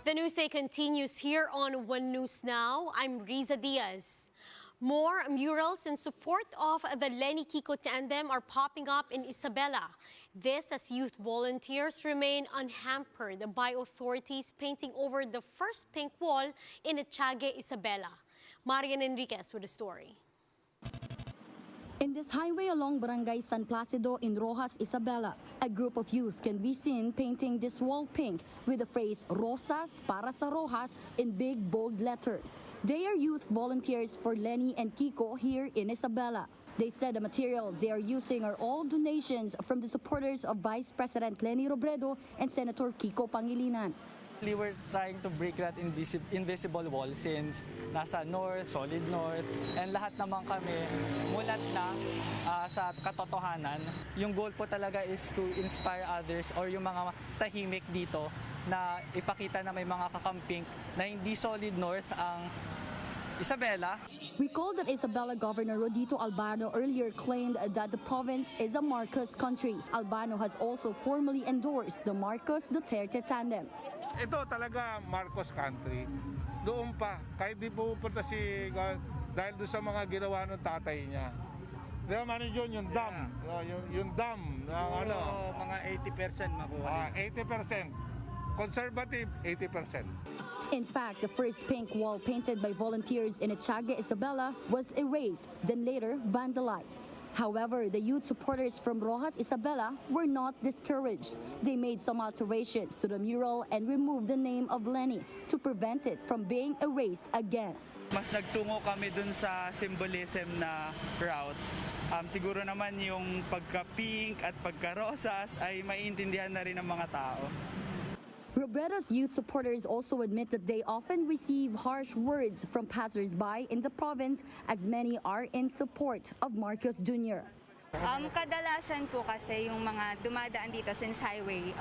The newsday continues here on One News Now. I'm Riza Diaz. More murals in support of the Lenny Kiko tandem are popping up in Isabela. This as youth volunteers remain unhampered by authorities painting over the first pink wall in Etiague, Isabela. Marian Enriquez with the story. In this highway along Barangay San Placido in Rojas, Isabela, a group of youth can be seen painting this wall pink with the phrase Rosas para sa Rojas in big bold letters. They are youth volunteers for Lenny and Kiko here in Isabela. They said the materials they are using are all donations from the supporters of Vice President Lenny Robredo and Senator Kiko Pangilinan. We were trying to break that invisible wall since nasa north, solid north, and lahat naman kami mulat na sa katotohanan. Yung goal po talaga is to inspire others or yung mga tahimik dito na ipakita na may mga kakamping na hindi solid north ang Isabela. Recall that Isabela Governor Rodito Albano earlier claimed that the province is a Marcos country. Albano has also formally endorsed the Marcos Duterte tandem. Ito talaga Marcos country. Doon pa, kahit di pupunta si dahil doon sa mga ginawa ng tatay niya. Di ba man yun, yung dam. Yung dam. Mga 80% makuha. 80%. Conservative, 80%. In fact, the first pink wall painted by volunteers in Etiague, Isabela was erased, then later vandalized. However, the youth supporters from Rojas, Isabela were not discouraged. They made some alterations to the mural and removed the name of Lenny to prevent it from being erased again. Mas nagtungo kami dun sa symbolism na route. Siguro naman yung pagka-pink at pagka-rosas ay maiintindihan na rin ng mga tao. Robredo's youth supporters also admit that they often receive harsh words from passers-by in the province, as many are in support of Marcos Jr. Kadalasan po kasi yung mga dumadaan dito since highway,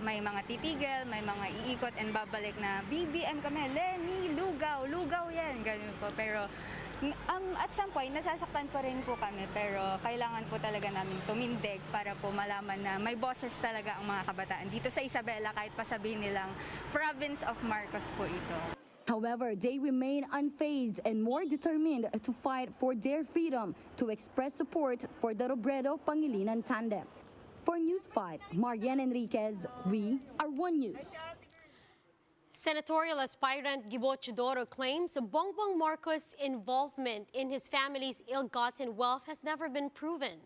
may mga titigil, may mga iikot and babalik na BBM kami, Lenny, lugaw, lugaw yan, ganun po. Pero at some point, nasasaktan pa rin po kami, pero kailangan po talaga namin tumindig para po malaman na may boses talaga ang mga kabataan dito sa Isabela kahit pa sabihin nilang province of Marcos po ito. However, they remain unfazed and more determined to fight for their freedom to express support for the Robredo-Pangilinan tandem. For News 5, Marian Enriquez, we are One News. Senatorial aspirant Teodoro claims Bongbong Marcos' involvement in his family's ill-gotten wealth has never been proven.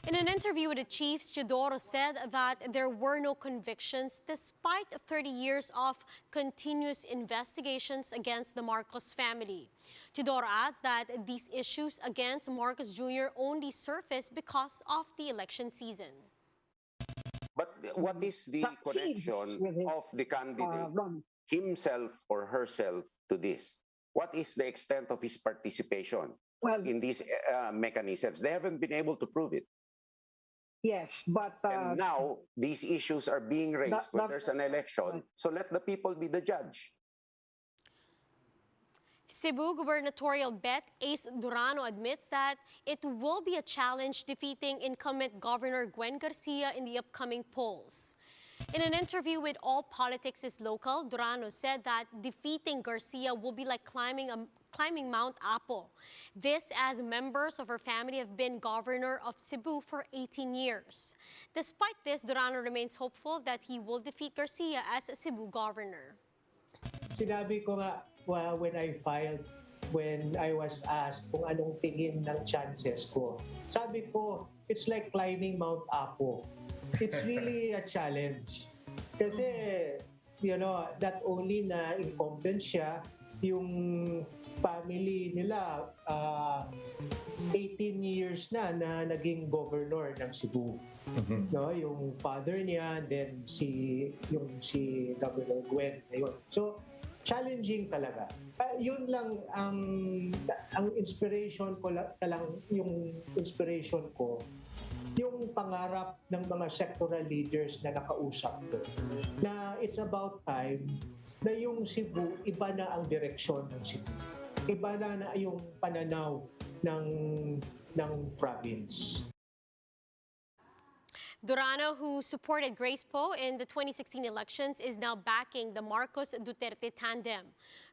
In an interview with the Chiefs, Teodoro said that there were no convictions despite 30 years of continuous investigations against the Marcos family. Teodoro adds that these issues against Marcos Jr. only surfaced because of the election season. But what is the connection of the candidate himself or herself to this? What is the extent of his participation in these mechanisms? They haven't been able to prove it. Yes, but and now these issues are being raised when there's an election. So let the people be the judge. Cebu Gubernatorial bet Ace Durano admits that it will be a challenge defeating incumbent Governor Gwen Garcia in the upcoming polls. In an interview with All Politics is Local, Durano said that defeating Garcia will be like climbing Mount Apo. This as members of her family have been governor of Cebu for 18 years. Despite this, Durano remains hopeful that he will defeat Garcia as a Cebu governor. Sinabi ko nga when I was asked kung anong tingin ng chances ko. Sabi ko, it's like climbing Mount Apo. It's really a challenge. Kasi, not only na incumbent siya, yung family nila 18 years na naging governor ng Cebu. No, yung father niya, then si Governor Gwen ngayon. So challenging talaga. Yun lang ang inspiration ko yung pangarap ng mga sectoral leaders na nakausap ko. Na it's about time na yung Cebu, iba na ang direksyon ng Cebu. Iba na yung pananaw ng province. Durano, who supported Grace Poe in the 2016 elections, is now backing the Marcos Duterte tandem.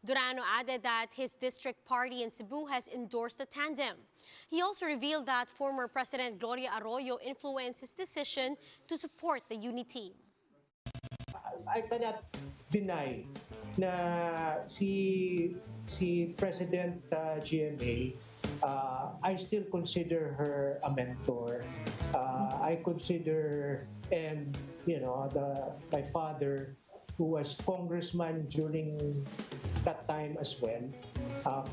Durano added that his district party in Cebu has endorsed the tandem. He also revealed that former President Gloria Arroyo influenced his decision to support the unity. I cannot deny na si President GMA, I still consider her a mentor. I consider, and my father, who was congressman during that time as well,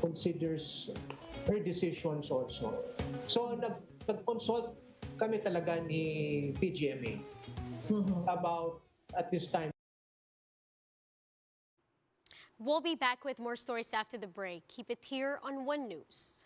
considers her decisions also. So nag-consult kami talaga ni PGMA about at this time. We'll be back with more stories after the break. Keep it here on One News.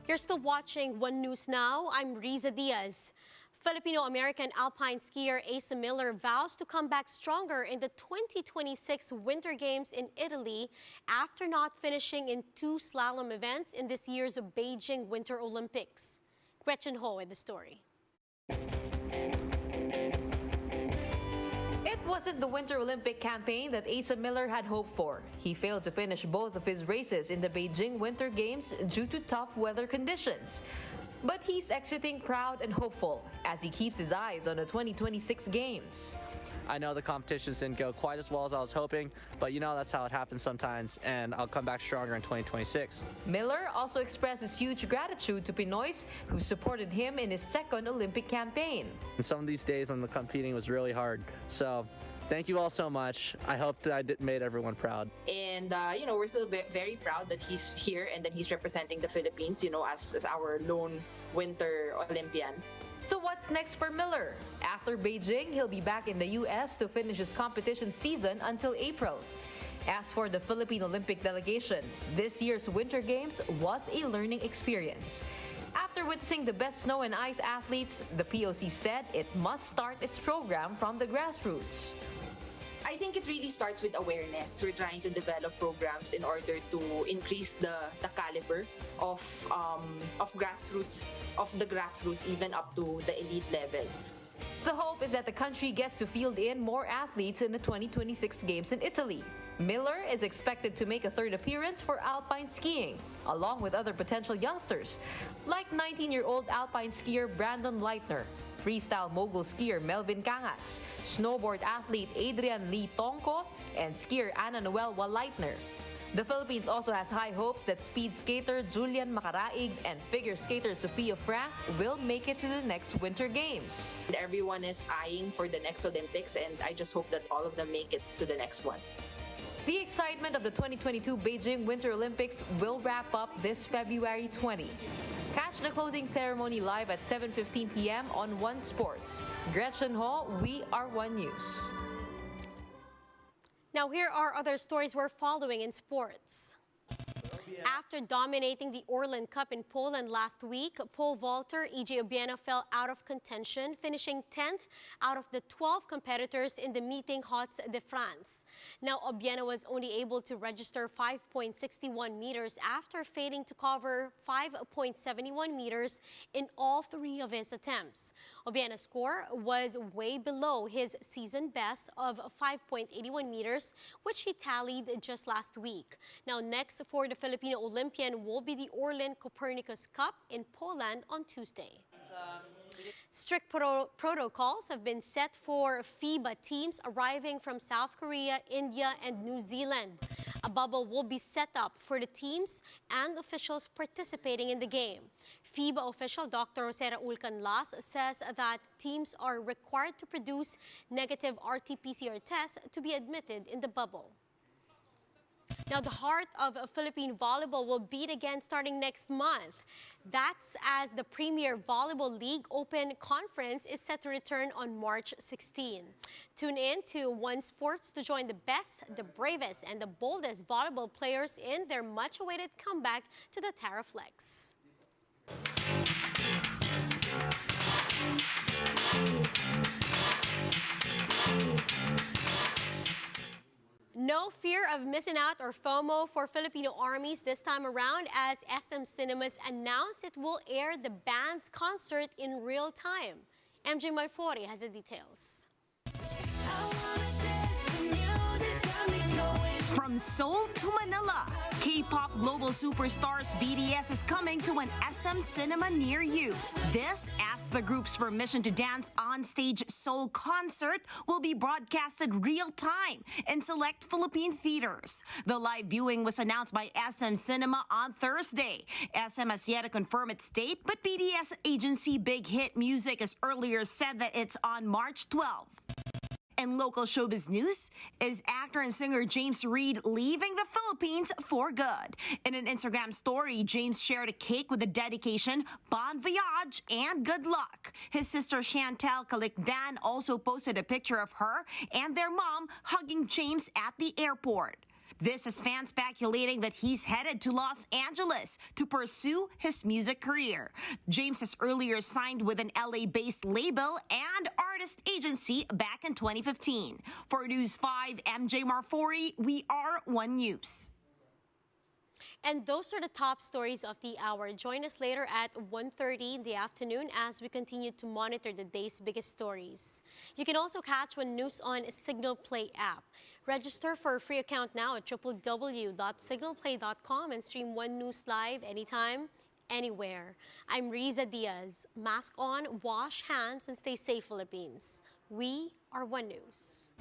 You're still watching One News Now. I'm Riza Diaz. Filipino-American alpine skier Asa Miller vows to come back stronger in the 2026 Winter Games in Italy after not finishing in 2 slalom events in this year's Beijing Winter Olympics. Gretchen Ho with the story. It wasn't the Winter Olympic campaign that Asa Miller had hoped for. He failed to finish both of his races in the Beijing Winter Games due to tough weather conditions. But he's exiting proud and hopeful as he keeps his eyes on the 2026 Games. I know the competitions didn't go quite as well as I was hoping, but that's how it happens sometimes, and I'll come back stronger in 2026. Miller also expressed his huge gratitude to Pinoys who supported him in his second Olympic campaign. And some of these days on the competing was really hard, so thank you all so much. I hope that I made everyone proud. And, we're still very proud that he's here and that he's representing the Philippines, as our lone Winter Olympian. So what's next for Miller? After Beijing, he'll be back in the U.S. to finish his competition season until April. As for the Philippine Olympic delegation, this year's Winter Games was a learning experience. After witnessing the best snow and ice athletes, the POC said it must start its program from the grassroots. I think it really starts with awareness. We're trying to develop programs in order to increase the caliber of the grassroots, even up to the elite level. The hope is that the country gets to field in more athletes in the 2026 Games in Italy. Miller is expected to make a third appearance for alpine skiing, along with other potential youngsters, like 19-year-old alpine skier Brandon Leitner, freestyle mogul skier Melvin Cangas, snowboard athlete Adrian Lee Tongko, and skier Ana Noel Waleitner. The Philippines also has high hopes that speed skater Julian Macaraig and figure skater Sofia Frank will make it to the next Winter Games. Everyone is eyeing for the next Olympics, and I just hope that all of them make it to the next one. The excitement of the 2022 Beijing Winter Olympics will wrap up this February 20. Catch the closing ceremony live at 7:15 p.m. on One Sports. Gretchen Ho, we are One News. Now here are other stories we're following in sports. After dominating the Orlen Cup in Poland last week, pole vaulter E.J. Obiena fell out of contention, finishing 10th out of the 12 competitors in the Meeting Hautes de France. Now, Obiena was only able to register 5.61 meters after failing to cover 5.71 meters in all 3 of his attempts. Obiena's score was way below his season best of 5.81 meters, which he tallied just last week. Now, next for the Filipino Olympian will be the Orlen Copernicus Cup in Poland on Tuesday. Strict protocols have been set for FIBA teams arriving from South Korea, India, and New Zealand. A bubble will be set up for the teams and officials participating in the game. FIBA official Dr. Jose Raul Canlas says that teams are required to produce negative RT-PCR tests to be admitted in the bubble. Now, the heart of Philippine volleyball will beat again starting next month. That's as the Premier Volleyball League Open Conference is set to return on March 16. Tune in to One Sports to join the best, the bravest, and the boldest volleyball players in their much-awaited comeback to the Terraflex. No fear of missing out or FOMO for Filipino armies this time around as SM Cinemas announced it will air the band's concert in real time. MJ Malfori has the details. From Seoul to Manila, K-pop global superstars BTS is coming to an SM cinema near you. This, as the group's permission to dance on stage Seoul concert will be broadcasted real time in select Philippine theaters. The live viewing was announced by SM Cinema on Thursday. SM has yet to confirm its date, but BTS agency Big Hit Music has earlier said that it's on March 12th. In local showbiz news, is actor and singer James Reid leaving the Philippines for good. In an Instagram story, James shared a cake with the dedication, Bon Voyage and good luck. His sister Chantel Calicdan also posted a picture of her and their mom hugging James at the airport. This has fans speculating that he's headed to Los Angeles to pursue his music career. James has earlier signed with an LA-based label and artist agency back in 2015. For News 5, MJ Marfori, we are One News. And those are the top stories of the hour. Join us later at 1:30 in the afternoon as we continue to monitor the day's biggest stories. You can also catch One News on Signal Play app. Register for a free account now at www.signalplay.com and stream One News live anytime, anywhere. I'm Riza Diaz. Mask on, wash hands, and stay safe, Philippines. We are One News.